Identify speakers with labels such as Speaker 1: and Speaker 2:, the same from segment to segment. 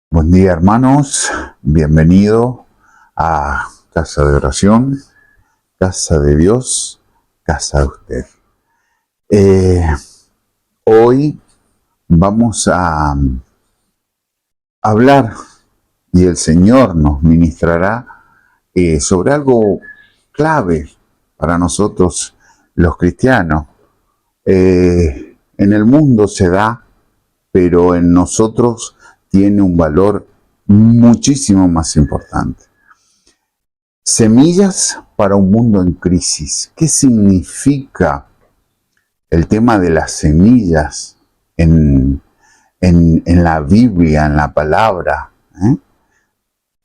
Speaker 1: Buen día, hermanos, bienvenido a Casa de Oración, Casa de Dios, Casa de usted. Hoy vamos a hablar y el Señor nos ministrará sobre algo clave para nosotros los cristianos. En el mundo se da, pero en nosotros tiene un valor muchísimo más importante. Semillas para un mundo en crisis. ¿Qué significa el tema de las semillas en la Biblia, en la palabra?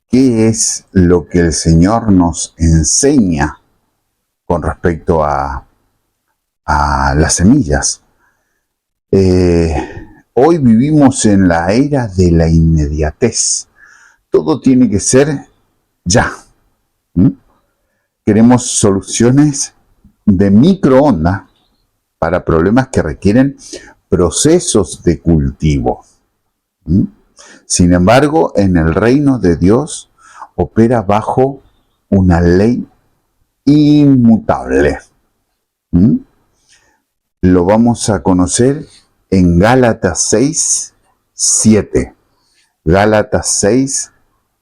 Speaker 1: ¿Qué es lo que el Señor nos enseña con respecto a las semillas? Hoy vivimos en la era de la inmediatez. Todo tiene que ser ya. Queremos soluciones de microondas para problemas que requieren procesos de cultivo. Sin embargo, en el reino de Dios opera bajo una ley inmutable. Lo vamos a conocer en Gálatas 6, 7. Gálatas 6,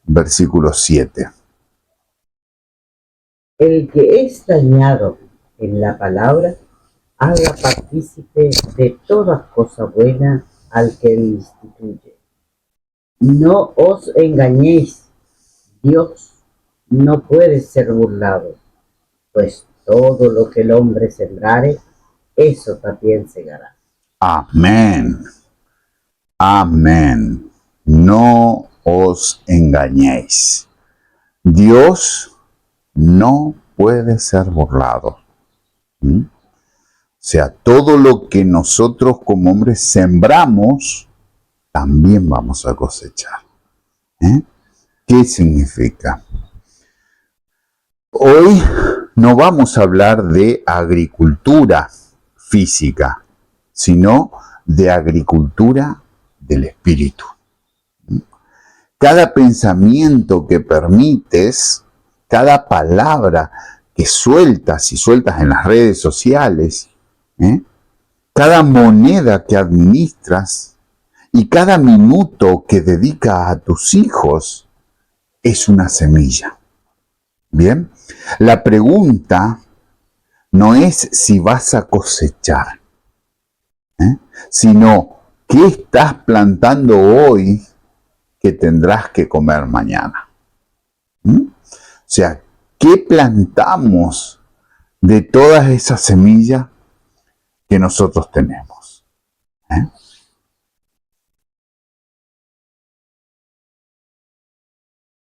Speaker 1: versículo 7.
Speaker 2: El que es dañado en la palabra, haga partícipe de toda cosa buena al que le instituye. No os engañéis, Dios no puede ser burlado, pues todo lo que el hombre sembrare, eso también segará.
Speaker 1: Amén. Amén. No os engañéis. Dios no puede ser burlado. O sea, todo lo que nosotros como hombres sembramos, también vamos a cosechar. ¿Qué significa? Hoy no vamos a hablar de agricultura física, sino de agricultura del espíritu. Cada pensamiento que permites, cada palabra que sueltas en las redes sociales, cada moneda que administras y cada minuto que dedicas a tus hijos es una semilla. Bien, la pregunta no es si vas a cosechar, sino qué estás plantando hoy que tendrás que comer mañana. O sea, ¿qué plantamos de todas esas semillas que nosotros tenemos?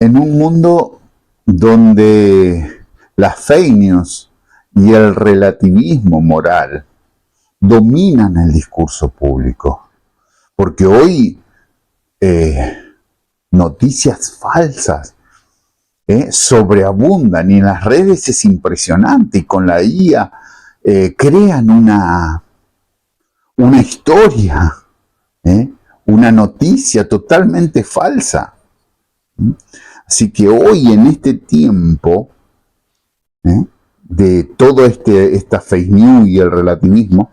Speaker 1: En un mundo donde las fake news y el relativismo moral dominan el discurso público, porque hoy noticias falsas sobreabundan y en las redes es impresionante, y con la IA crean una historia, una noticia totalmente falsa. Así que hoy, en este tiempo de todo esta fake news y el relativismo,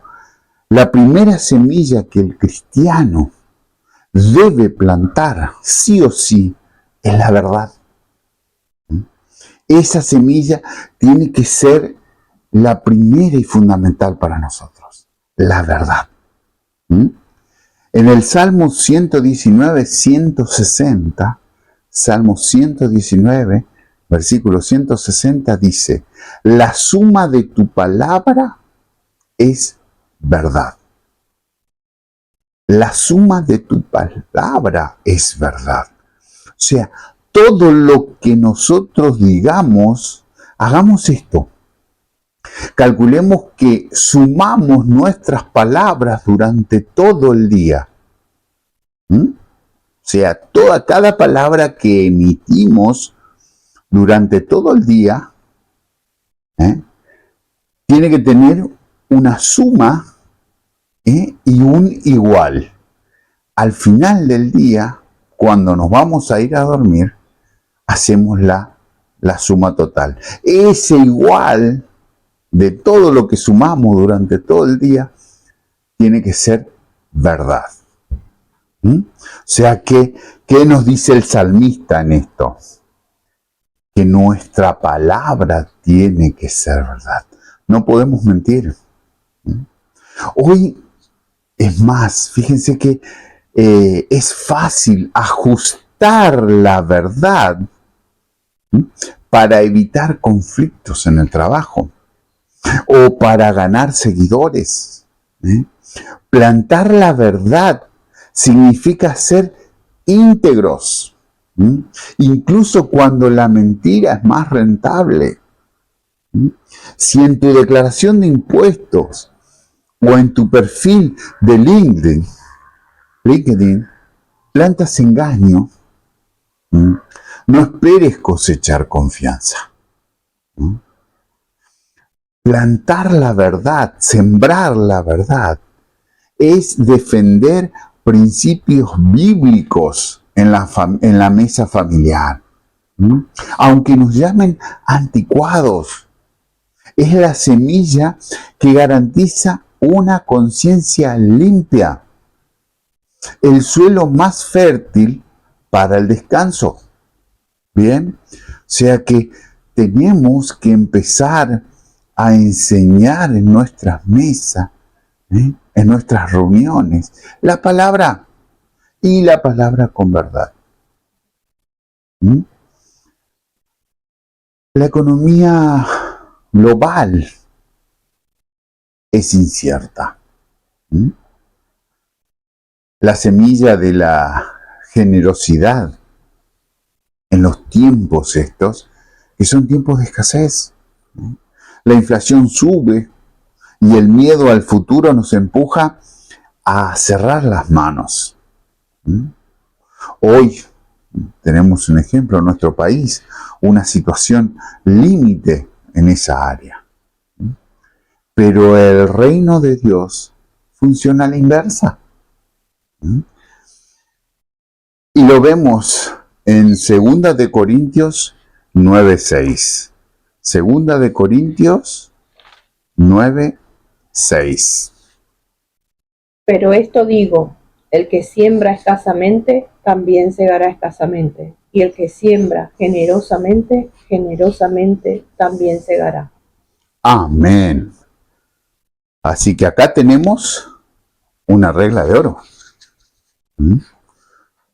Speaker 1: la primera semilla que el cristiano debe plantar, sí o sí, es la verdad. Esa semilla tiene que ser la primera y fundamental para nosotros, la verdad. En el Salmo 119, 160, Salmo 119, versículo 160 dice: la suma de tu palabra es verdad. La suma de tu palabra es verdad. O sea, todo lo que nosotros digamos, hagamos esto. Calculemos que sumamos nuestras palabras durante todo el día. O sea, cada palabra que emitimos durante todo el día tiene que tener una suma y un igual. Al final del día, cuando nos vamos a ir a dormir, hacemos la suma total. Ese igual de todo lo que sumamos durante todo el día tiene que ser verdad. O sea, ¿qué nos dice el salmista en esto? Que nuestra palabra tiene que ser verdad. No podemos mentir. Hoy, es más, fíjense que es fácil ajustar la verdad para evitar conflictos en el trabajo o para ganar seguidores. Plantar la verdad significa ser íntegros, incluso cuando la mentira es más rentable. Si en tu declaración de impuestos o en tu perfil de LinkedIn plantas engaño, no esperes cosechar confianza. Plantar la verdad, sembrar la verdad, es defender principios bíblicos en la mesa familiar. Aunque nos llamen anticuados, es la semilla que garantiza una conciencia limpia, el suelo más fértil para el descanso. Bien, o sea que tenemos que empezar a enseñar en nuestras mesas, en nuestras reuniones, la palabra y la palabra con verdad. La economía global es incierta. La semilla de la generosidad en los tiempos estos, que son tiempos de escasez. La inflación sube y el miedo al futuro nos empuja a cerrar las manos. Hoy tenemos un ejemplo en nuestro país, una situación límite en esa área. Pero el reino de Dios funciona a la inversa. Y lo vemos en 2 de Corintios 9:6. 2 de Corintios 9:6.
Speaker 3: Pero esto digo, el que siembra escasamente, también segará escasamente. Y el que siembra generosamente, generosamente también segará.
Speaker 1: Amén. Así que acá tenemos una regla de oro.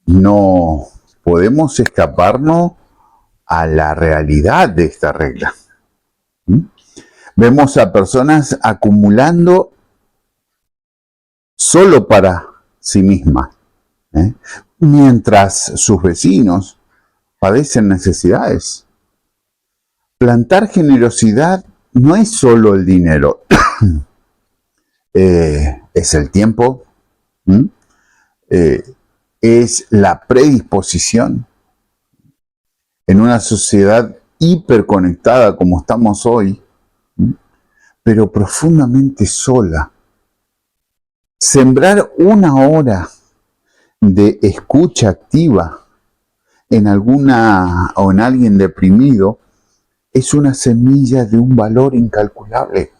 Speaker 1: No podemos escaparnos a la realidad de esta regla. Vemos a personas acumulando solo para sí mismas, mientras sus vecinos padecen necesidades. Plantar generosidad no es solo el dinero, es el tiempo, es la predisposición. En una sociedad hiperconectada como estamos hoy, pero profundamente sola, sembrar 1 hora de escucha activa en alguna o en alguien deprimido es una semilla de un valor incalculable.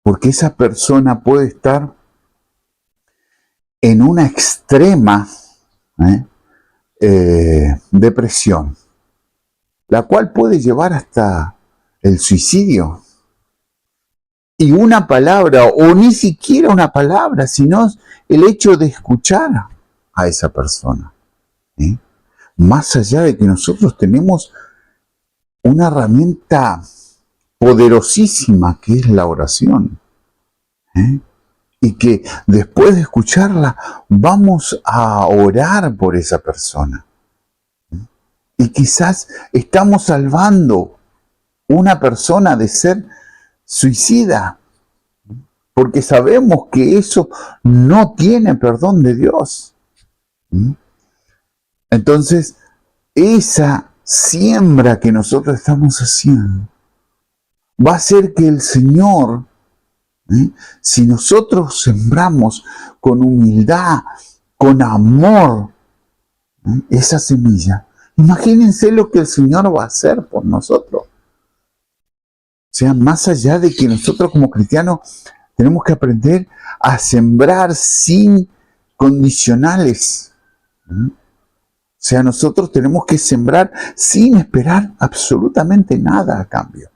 Speaker 1: Porque esa persona puede estar en una extrema depresión, la cual puede llevar hasta el suicidio. Y una palabra, o ni siquiera una palabra, sino el hecho de escuchar a esa persona. Más allá de que nosotros tenemos una herramienta poderosísima que es la oración. Y que después de escucharla vamos a orar por esa persona. Y quizás estamos salvando una persona de ser suicida, porque sabemos que eso no tiene perdón de Dios. Entonces, esa siembra que nosotros estamos haciendo va a hacer que el Señor, si nosotros sembramos con humildad, con amor, esa semilla, imagínense lo que el Señor va a hacer por nosotros. O sea, más allá de que nosotros como cristianos tenemos que aprender a sembrar sin condicionales. O sea, nosotros tenemos que sembrar sin esperar absolutamente nada a cambio.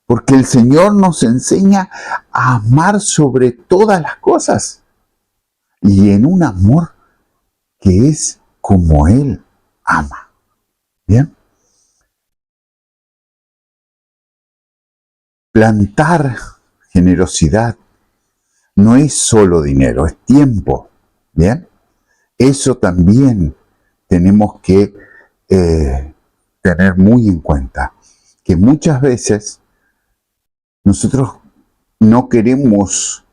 Speaker 1: Porque el Señor nos enseña a amar sobre todas las cosas. Y en un amor que es como Él ama. ¿Bien? Plantar generosidad no es solo dinero, es tiempo. ¿Bien? Eso también tenemos que tener muy en cuenta. Que muchas veces nosotros no queremos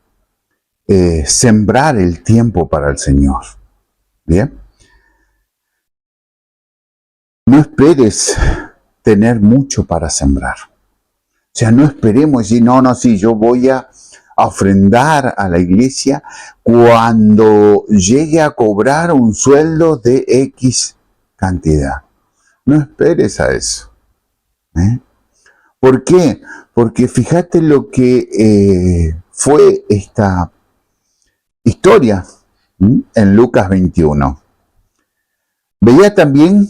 Speaker 1: sembrar el tiempo para el Señor. ¿Bien? No esperes tener mucho para sembrar. O sea, no esperemos decir, sí, yo voy a ofrendar a la iglesia cuando llegue a cobrar un sueldo de X cantidad. No esperes a eso. ¿Por qué? Porque fíjate lo que fue esta historia en Lucas 21. Veía también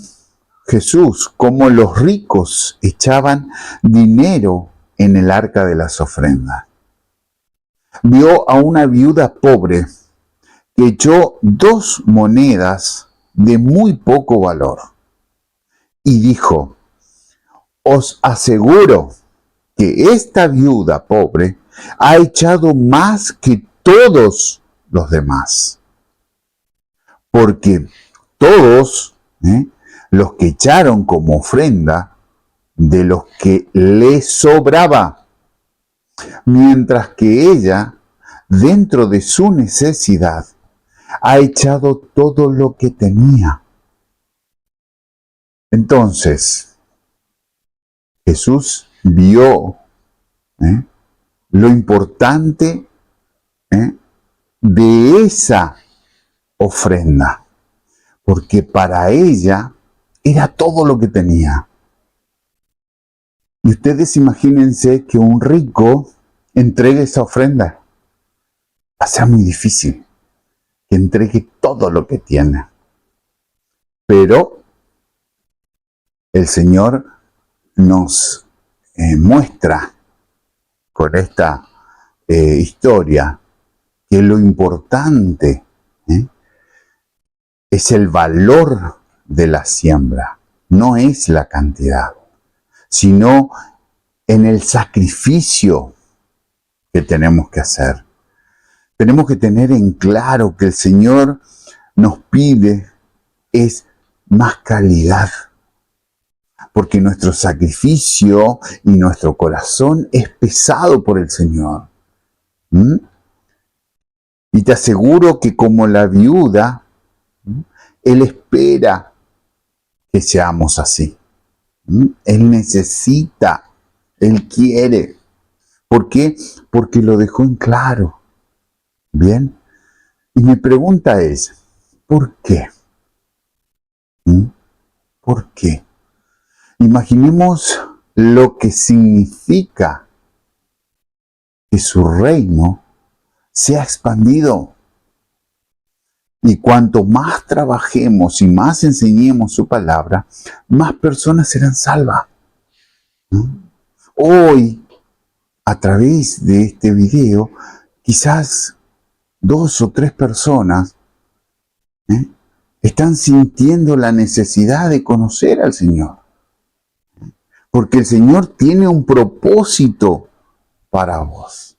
Speaker 1: Jesús cómo los ricos echaban dinero en el arca de las ofrendas. Vio a una viuda pobre que echó 2 monedas de muy poco valor y dijo: os aseguro que esta viuda pobre ha echado más que todos los demás. Porque todos los que echaron como ofrenda de los que le sobraba, mientras que ella, dentro de su necesidad, ha echado todo lo que tenía. Entonces, Jesús vio lo importante de esa ofrenda, porque para ella era todo lo que tenía. Y ustedes imagínense que un rico entregue esa ofrenda. Va a ser muy difícil que entregue todo lo que tiene. Pero el Señor nos muestra con esta historia que lo importante es el valor de la siembra, no es la cantidad, sino en el sacrificio que tenemos que hacer. Tenemos que tener en claro que el Señor nos pide es más calidad, porque nuestro sacrificio y nuestro corazón es pesado por el Señor. Y te aseguro que como la viuda, Él espera que seamos así. Él necesita, Él quiere. ¿Por qué? Porque lo dejó en claro. ¿Bien? Y mi pregunta es, ¿por qué? ¿Por qué? Imaginemos lo que significa que su reino se ha expandido. Y cuanto más trabajemos y más enseñemos su palabra, más personas serán salvas. Hoy, a través de este video, quizás 2 o 3 personas están sintiendo la necesidad de conocer al Señor. Porque el Señor tiene un propósito para vos.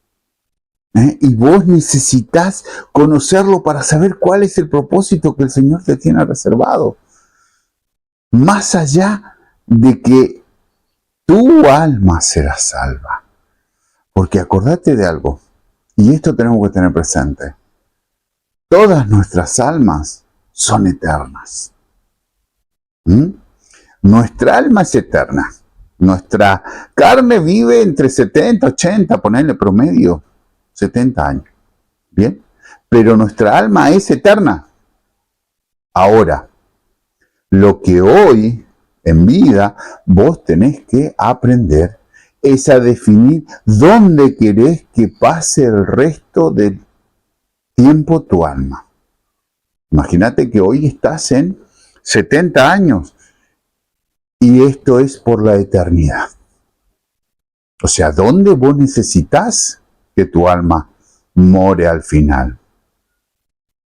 Speaker 1: Y vos necesitas conocerlo para saber cuál es el propósito que el Señor te tiene reservado. Más allá de que tu alma será salva. Porque acordate de algo, y esto tenemos que tener presente. Todas nuestras almas son eternas. Nuestra alma es eterna. Nuestra carne vive entre 70, 80, ponerle promedio, 70 años. ¿Bien? Pero nuestra alma es eterna. Ahora, lo que hoy en vida vos tenés que aprender es a definir dónde querés que pase el resto del tiempo tu alma. Imagínate que hoy estás en 70 años y esto es por la eternidad. O sea, ¿dónde vos necesitas que tu alma more al final?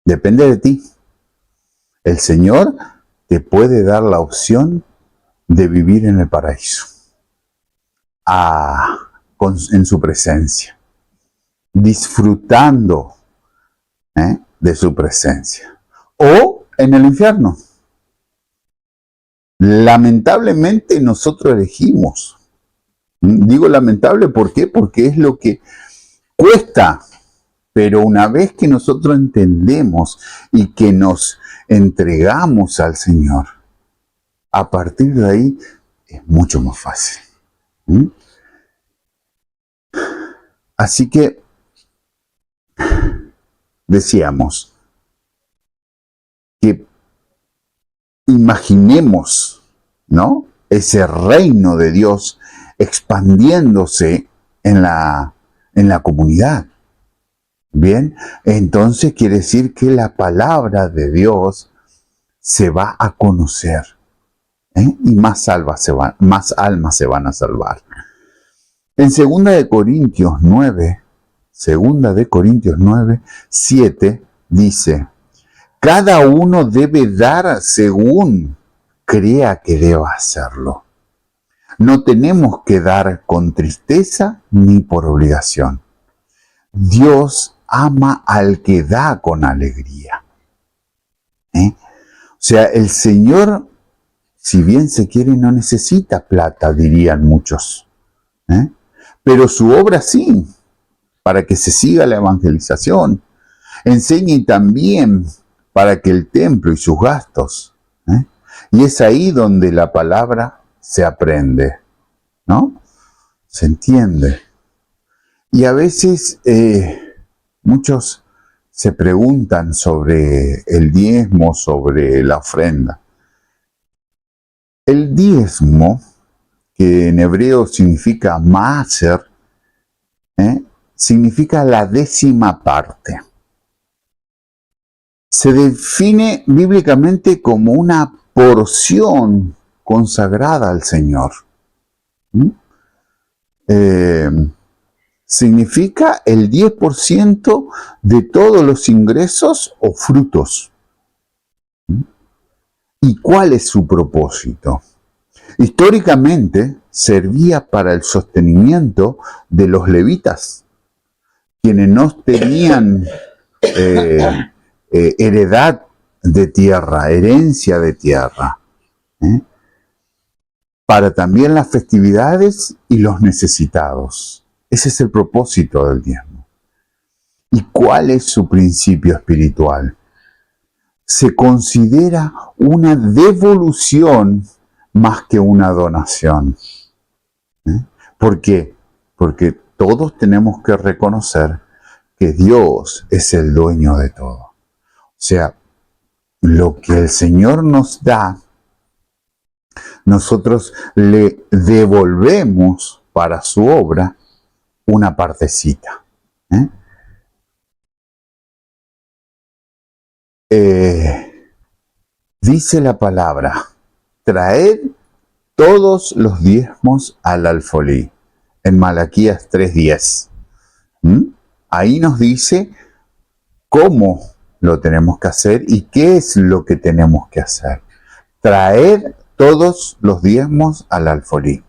Speaker 1: Depende de ti. El Señor te puede dar la opción de vivir en el paraíso, en su presencia, disfrutando de su presencia, o en el infierno. Lamentablemente nosotros elegimos. Digo lamentable, ¿por qué? Porque es lo que cuesta. Pero una vez que nosotros entendemos y que nos entregamos al Señor, a partir de ahí es mucho más fácil. Así que decíamos que imaginemos, ¿no?, ese reino de Dios expandiéndose en la comunidad. Bien, entonces quiere decir que la palabra de Dios se va a conocer, y más almas se van a salvar. En 2 Corintios 9, 7 dice: cada uno debe dar según crea que deba hacerlo. No tenemos que dar con tristeza ni por obligación. Dios ama al que da con alegría. O sea, el Señor, si bien se quiere, no necesita plata, dirían muchos. Pero su obra sí, para que se siga la evangelización. Enseñe también para que el templo y sus gastos. Y es ahí donde la palabra se aprende, ¿no? Se entiende. Y a veces muchos se preguntan sobre el diezmo, sobre la ofrenda. El diezmo, que en hebreo significa maaser, significa la 10ª parte. Se define bíblicamente como una porción consagrada al Señor. Significa el 10% de todos los ingresos o frutos. ¿Y cuál es su propósito? Históricamente servía para el sostenimiento de los levitas, quienes no tenían heredad de tierra, herencia de tierra, para también las festividades y los necesitados. Ese es el propósito del diezmo. ¿Y cuál es su principio espiritual? Se considera una devolución más que una donación. ¿Por qué? Porque todos tenemos que reconocer que Dios es el dueño de todo. O sea, lo que el Señor nos da, nosotros le devolvemos para su obra una partecita. Dice la palabra: traed todos los diezmos al alfolí, en Malaquías 3:10. Ahí nos dice cómo lo tenemos que hacer y qué es lo que tenemos que hacer. Traed todos los diezmos al alfolí.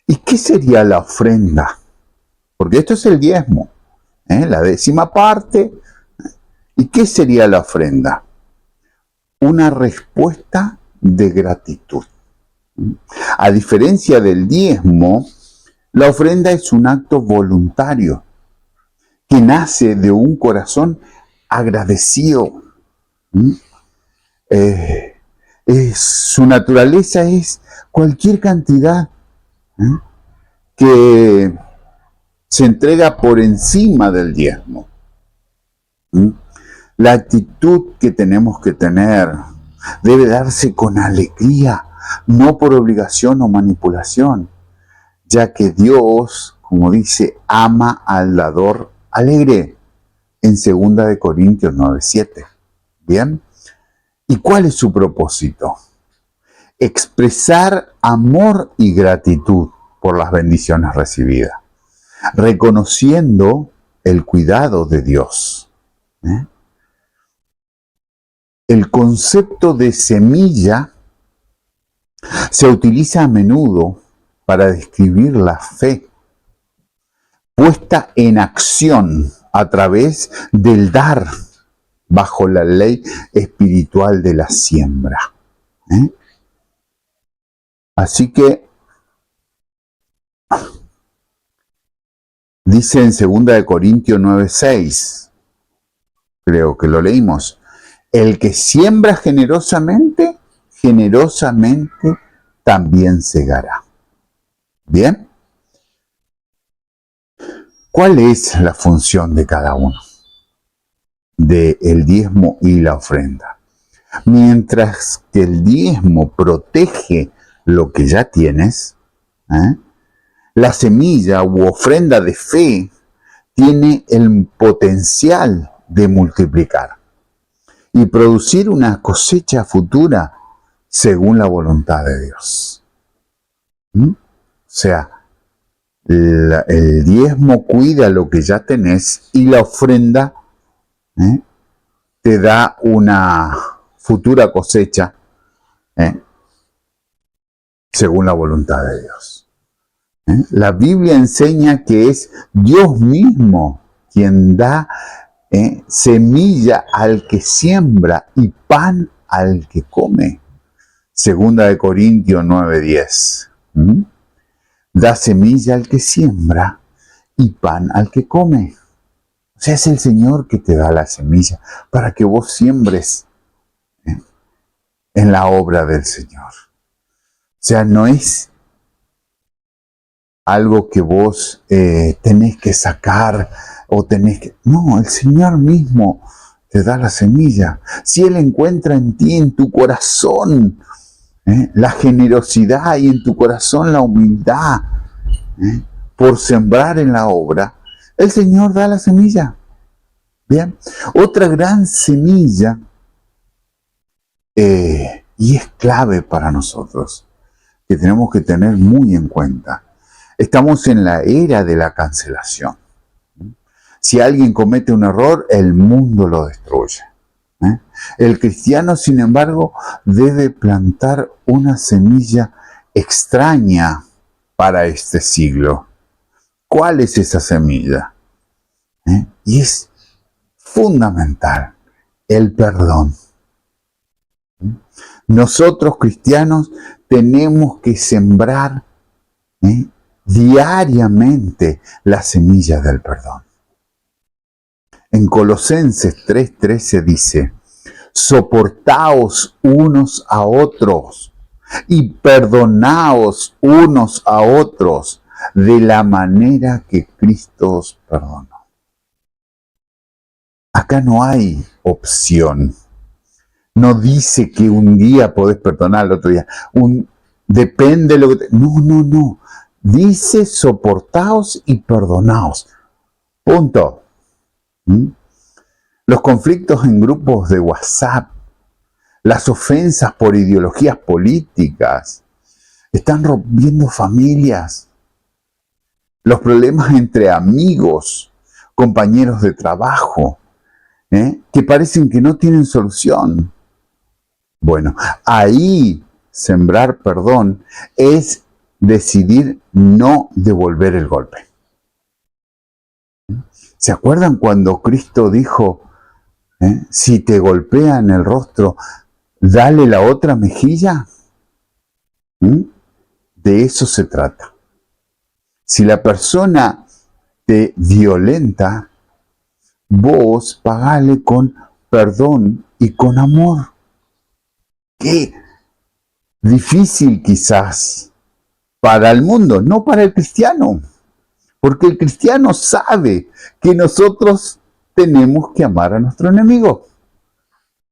Speaker 1: ¿Y qué sería la ofrenda? Porque esto es el diezmo, la 10ª parte. ¿Y qué sería la ofrenda? Una respuesta de gratitud. A diferencia del diezmo, la ofrenda es un acto voluntario que nace de un corazón agradecido. Su naturaleza es cualquier cantidad que se entrega por encima del diezmo. La actitud que tenemos que tener debe darse con alegría, no por obligación o manipulación, ya que Dios, como dice, ama al dador alegre, en 2 Corintios 9:7. ¿Bien? ¿Y cuál es su propósito? Expresar amor y gratitud por las bendiciones recibidas, reconociendo el cuidado de Dios. El concepto de semilla se utiliza a menudo para describir la fe puesta en acción a través del dar bajo la ley espiritual de la siembra. Así que dice en 2 Corintios 9:6, creo que lo leímos, el que siembra generosamente, generosamente también segará. ¿Bien? ¿Cuál es la función de cada uno? Del diezmo y la ofrenda. Mientras que el diezmo protege lo que ya tienes, la semilla u ofrenda de fe tiene el potencial de multiplicar y producir una cosecha futura según la voluntad de Dios. O sea, el diezmo cuida lo que ya tenés y la ofrenda te da una futura cosecha según la voluntad de Dios. La Biblia enseña que es Dios mismo quien da semilla al que siembra y pan al que come. 2 Corintios 9:10. Da semilla al que siembra y pan al que come. O sea, es el Señor que te da la semilla para que vos siembres en la obra del Señor. O sea, no es algo que vos tenés que sacar o tenés que... No, el Señor mismo te da la semilla. Si Él encuentra en ti, en tu corazón, la generosidad y en tu corazón la humildad por sembrar en la obra, el Señor da la semilla. Bien, otra gran semilla y es clave para nosotros, que tenemos que tener muy en cuenta. Estamos en la era de la cancelación. Si alguien comete un error, el mundo lo destruye. El cristiano, sin embargo, debe plantar una semilla extraña para este siglo. ¿Cuál es esa semilla? Y es fundamental, el perdón. Nosotros cristianos tenemos que sembrar diariamente la semilla del perdón. En Colosenses 3:13 dice, soportaos unos a otros y perdonaos unos a otros de la manera que Cristo os perdonó. Acá no hay opción. No dice que un día podés perdonar, el otro día. Depende de lo que... No. Dice soportaos y perdonaos. Punto. Los conflictos en grupos de WhatsApp, las ofensas por ideologías políticas, están rompiendo familias. Los problemas entre amigos, compañeros de trabajo, que parecen que no tienen solución. Bueno, ahí sembrar perdón es decidir no devolver el golpe. ¿Se acuerdan cuando Cristo dijo, si te golpean el rostro, dale la otra mejilla? De eso se trata. Si la persona te violenta, vos pagale con perdón y con amor. Qué difícil quizás para el mundo, no para el cristiano. Porque el cristiano sabe que nosotros tenemos que amar a nuestro enemigo.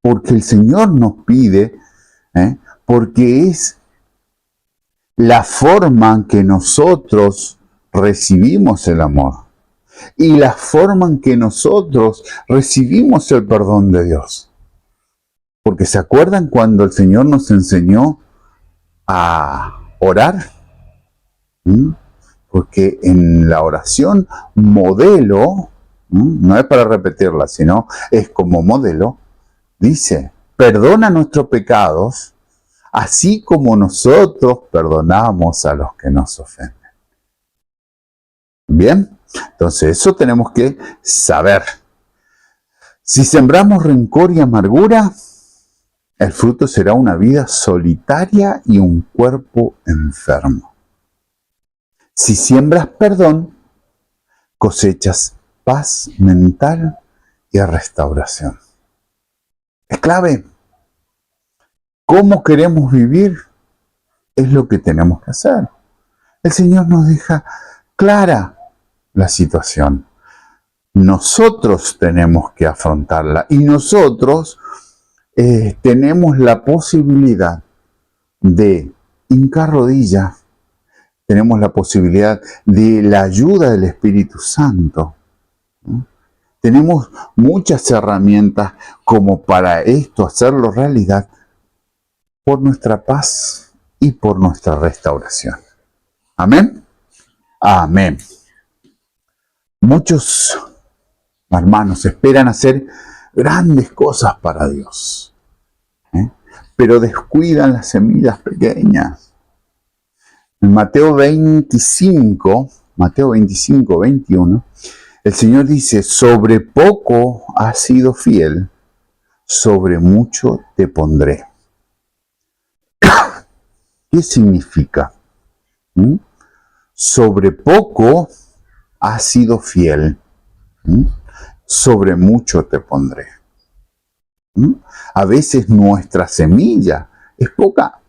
Speaker 1: porque el Señor nos pide, porque es la forma en que nosotros recibimos el amor y la forma en que nosotros recibimos el perdón de Dios. Porque ¿se acuerdan cuando el Señor nos enseñó a orar? Porque en la oración modelo, no es para repetirla, sino es como modelo, dice, perdona nuestros pecados, así como nosotros perdonamos a los que nos ofenden. Bien, entonces eso tenemos que saber. Si sembramos rencor y amargura, el fruto será una vida solitaria y un cuerpo enfermo. Si siembras perdón, cosechas paz mental y restauración. Es clave. ¿Cómo queremos vivir? Es lo que tenemos que hacer. El Señor nos deja clara la situación. Nosotros tenemos que afrontarla y nosotros tenemos la posibilidad de hincar rodilla, tenemos la posibilidad de la ayuda del Espíritu Santo. Tenemos muchas herramientas como para esto hacerlo realidad por nuestra paz y por nuestra restauración. Amén. Amén. Muchos hermanos esperan hacer grandes cosas para Dios, pero descuidan las semillas pequeñas. En Mateo 25, 21, el Señor dice, sobre poco has sido fiel, sobre mucho te pondré. ¿Qué significa? Sobre poco has sido fiel, sobre mucho te pondré. A veces nuestra semilla es poca,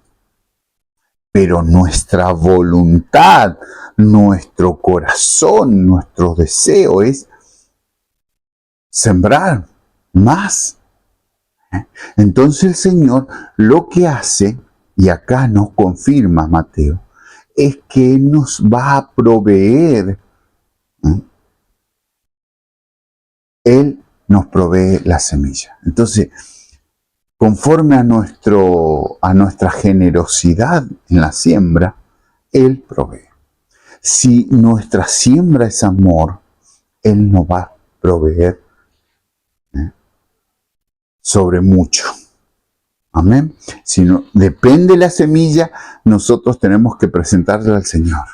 Speaker 1: pero nuestra voluntad, nuestro corazón, nuestro deseo es sembrar más. Entonces el Señor lo que hace, y acá nos confirma Mateo, es que nos va a proveer. Él nos provee la semilla. Entonces, conforme a nuestra generosidad en la siembra, Él provee. Si nuestra siembra es amor, Él nos va a proveer sobre mucho. Amén. Si no, depende de la semilla, nosotros tenemos que presentarla al Señor.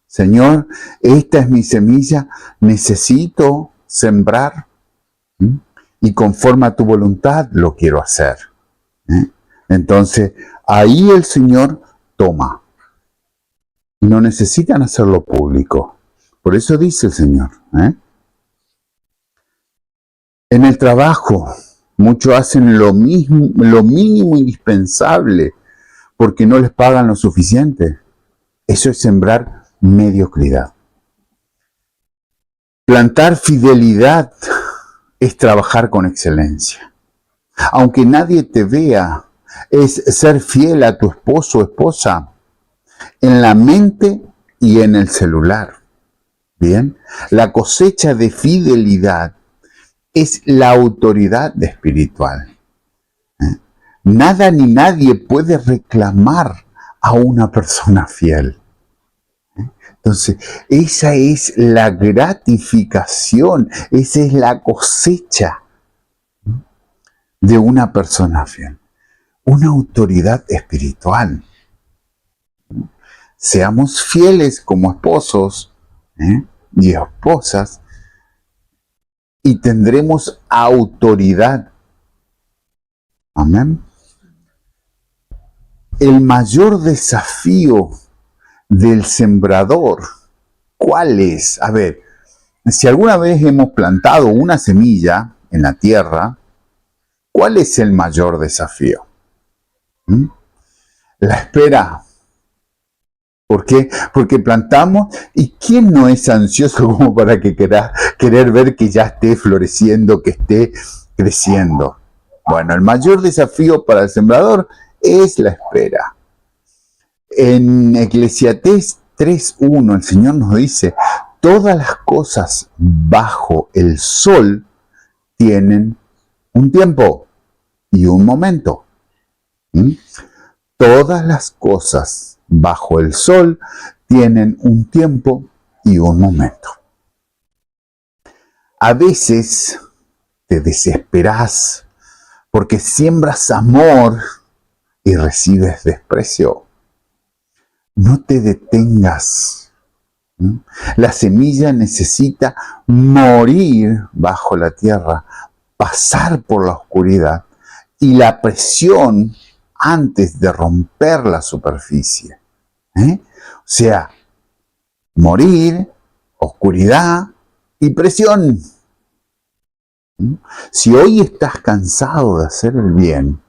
Speaker 1: Señor, esta es mi semilla, necesito sembrar y conforme a tu voluntad lo quiero hacer. Entonces, ahí el Señor toma. No necesitan hacerlo público. Por eso dice el Señor. En el trabajo, muchos hacen lo mínimo indispensable porque no les pagan lo suficiente. Eso es sembrar mediocridad. Plantar fidelidad es trabajar con excelencia. Aunque nadie te vea, es ser fiel a tu esposo o esposa en la mente y en el celular. Bien, la cosecha de fidelidad es la autoridad espiritual. Nada ni nadie puede reclamar a una persona fiel. Entonces, esa es la gratificación, esa es la cosecha de una persona fiel. Una autoridad espiritual. Seamos fieles como esposos y esposas y tendremos autoridad. Amén. El mayor desafío del sembrador, ¿cuál es? A ver, si alguna vez hemos plantado una semilla en la tierra, ¿cuál es el mayor desafío? La espera. ¿Por qué? Porque plantamos, y ¿quién no es ansioso como para querer ver que ya esté floreciendo, que esté creciendo? Bueno, el mayor desafío para el sembrador es la espera. En Eclesiastés 3:1 el Señor nos dice, todas las cosas bajo el sol tienen un tiempo y un momento. ¿Mm? Todas las cosas bajo el sol tienen un tiempo y un momento. A veces te desesperás porque siembras amor y recibes desprecio. No te detengas. La semilla necesita morir bajo la tierra, pasar por la oscuridad y la presión antes de romper la superficie. O sea, morir, oscuridad y presión. Si hoy estás cansado de hacer el bien,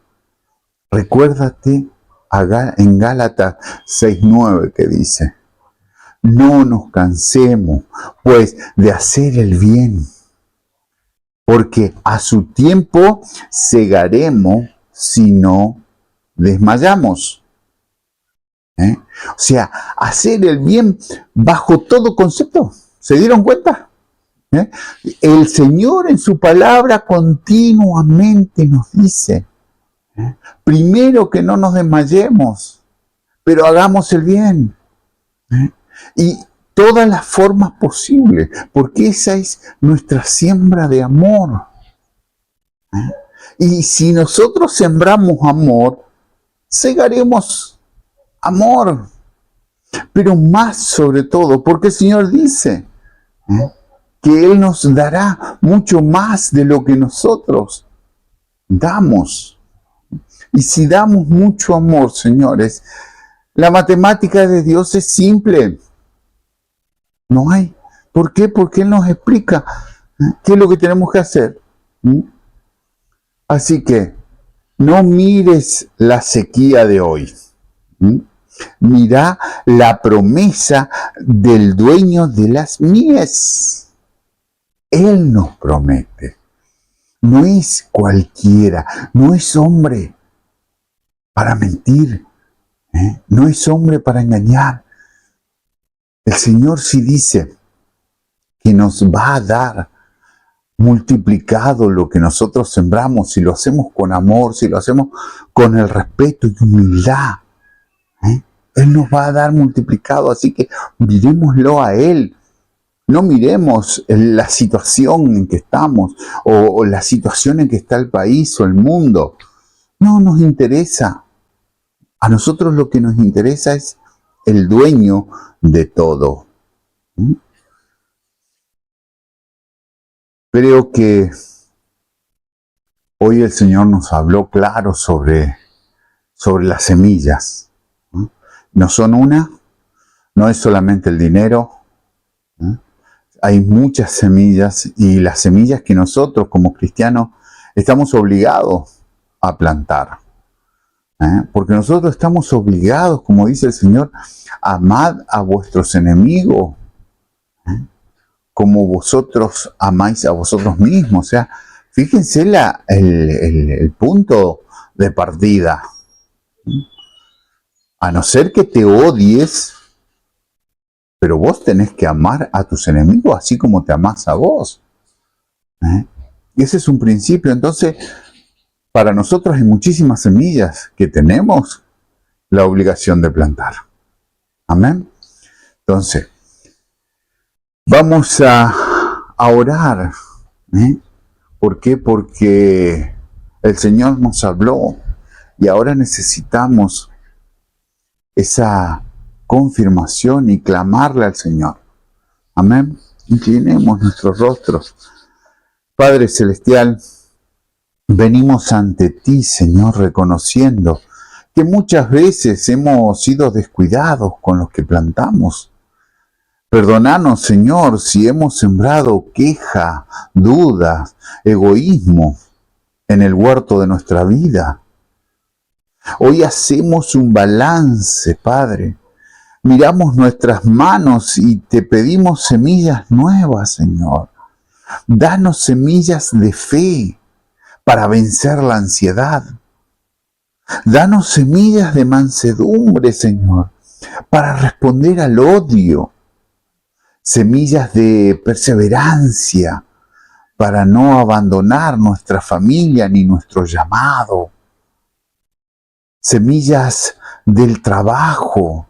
Speaker 1: recuérdate en Gálatas 6:9 que dice, no nos cansemos pues de hacer el bien, porque a su tiempo segaremos si no desmayamos. O sea, hacer el bien bajo todo concepto. ¿Se dieron cuenta? El Señor en su palabra continuamente nos dice, primero que no nos desmayemos, pero hagamos el bien. Y todas las formas posibles, porque esa es nuestra siembra de amor. Y si nosotros sembramos amor, segaremos amor. Pero más sobre todo, porque el Señor dice que Él nos dará mucho más de lo que nosotros damos. Y si damos mucho amor, señores, la matemática de Dios es simple. No hay. ¿Por qué? Porque Él nos explica qué es lo que tenemos que hacer. Así que no mires la sequía de hoy. Mira la promesa del dueño de las mies. Él nos promete. No es cualquiera, no es hombre para mentir, no es hombre para engañar. El Señor sí dice que nos va a dar multiplicado lo que nosotros sembramos, si lo hacemos con amor, si lo hacemos con el respeto y humildad. Él nos va a dar multiplicado, así que mirémoslo a Él. No miremos la situación en que estamos o la situación en que está el país o el mundo. No nos interesa. A nosotros lo que nos interesa es el dueño de todo. Creo que hoy el Señor nos habló claro sobre las semillas. No son una, no es solamente el dinero. Hay muchas semillas y las semillas que nosotros como cristianos estamos obligados a plantar. Porque nosotros estamos obligados, como dice el Señor, amad a vuestros enemigos, como vosotros amáis a vosotros mismos. O sea, fíjense el punto de partida. A no ser que te odies, pero vos tenés que amar a tus enemigos así como te amás a vos. Y ese es un principio. Entonces, para nosotros hay muchísimas semillas que tenemos la obligación de plantar. Amén. Entonces, vamos a orar. ¿Por qué? Porque el Señor nos habló y ahora necesitamos esa confirmación y clamarle al Señor. Amén. Inclinemos nuestros rostros. Padre Celestial, venimos ante ti, Señor, reconociendo que muchas veces hemos sido descuidados con los que plantamos. Perdónanos, Señor, si hemos sembrado queja, dudas, egoísmo en el huerto de nuestra vida. Hoy hacemos un balance, Padre. Miramos nuestras manos y te pedimos semillas nuevas, Señor. Danos semillas de fe para vencer la ansiedad. Danos semillas de mansedumbre, Señor, para responder al odio. Semillas de perseverancia para no abandonar nuestra familia ni nuestro llamado. Semillas del trabajo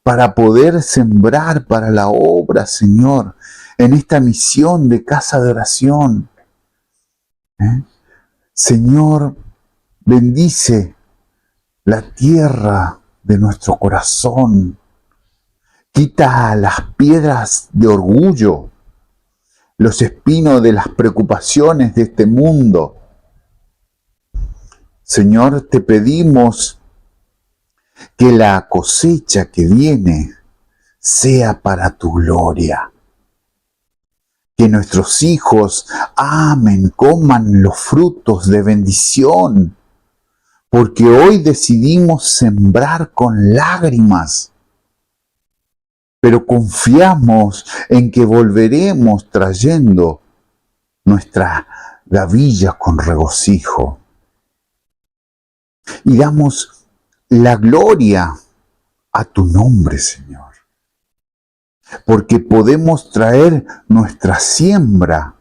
Speaker 1: para poder sembrar para la obra, Señor, en esta misión de casa de oración. Señor, bendice la tierra de nuestro corazón. Quita las piedras de orgullo, los espinos de las preocupaciones de este mundo. Señor, te pedimos que la cosecha que viene sea para tu gloria. Que nuestros hijos amen, coman los frutos de bendición, porque hoy decidimos sembrar con lágrimas, pero confiamos en que volveremos trayendo nuestra gavilla con regocijo. Y damos la gloria a tu nombre, Señor, porque podemos traer nuestra siembra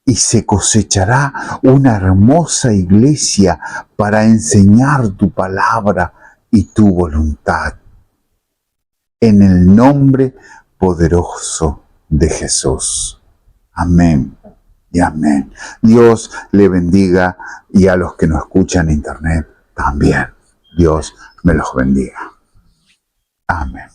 Speaker 1: y se cosechará una hermosa iglesia para enseñar tu palabra y tu voluntad. En el nombre poderoso de Jesús. Amén y amén. Dios le bendiga, y a los que nos escuchan en internet también. Dios me los bendiga. Amén.